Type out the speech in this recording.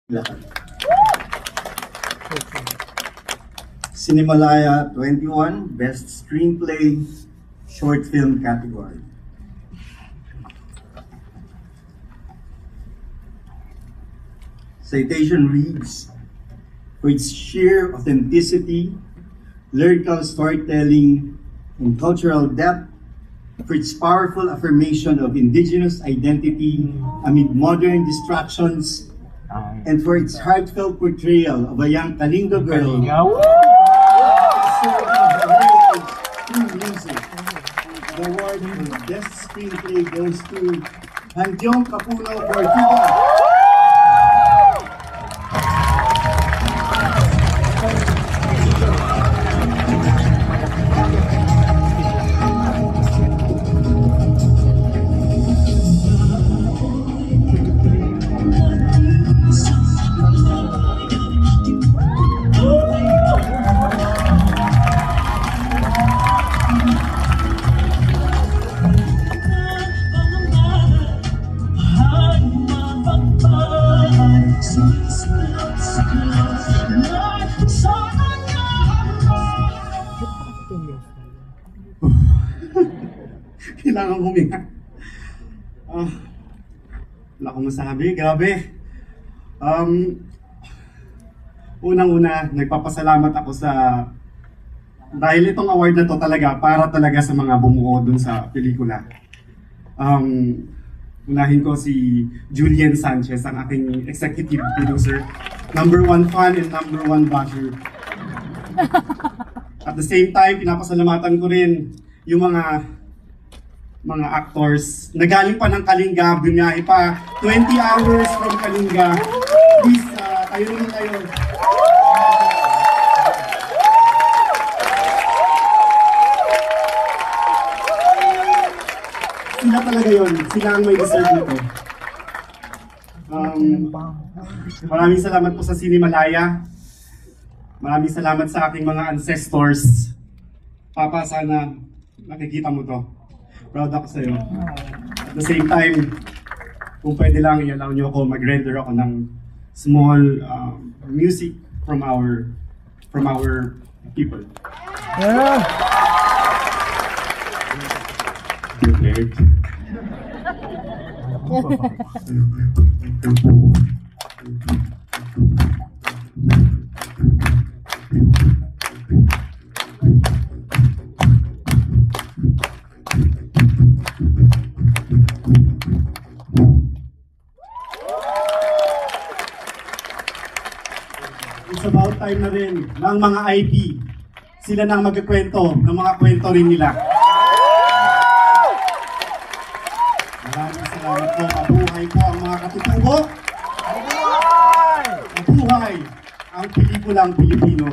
Lahat. Cinemalaya 21, Best Screenplay, Short Film category. Citation reads, for its sheer authenticity, lyrical storytelling, and cultural depth, for its powerful affirmation of indigenous identity amid modern distractions, and for its heartfelt portrayal of a young Kalinga girl through music. The award for Best Screenplay goes to Hanjong Kapuno Portuga. Kailangan huminga. Wala akong masabi, grabe. Unang-una, nagpapasalamat ako dahil itong award na to talaga para talaga sa mga bumuo dun sa pelikula. Unahin ko si Julian Sanchez, ang aking executive producer, #1 fan and #1 basher. At the same time, pinapasalamatan ko rin yung mga actors na galing pa ng Kalinga, bumiyahe pa 20 hours from Kalinga. Please, tayo naman tayo. Sila talaga yun. Sila ang may deserve nito. Maraming salamat po sa Cinemalaya. Maraming salamat sa aking mga ancestors. Papa, sana nakikita mo to. Proud ako sa'yo. At the same time, kung pwede lang, i-allow nyo ako mag-render ako ng small music from our people. Yeah. Prepared. It's about time na rin ng mga IP. Sila nang magkikwento ng mga kwento rin nila. Maraming salamat po. Mabuhay po ang mga katutubo. Mabuhay ang pelikulang Pilipino.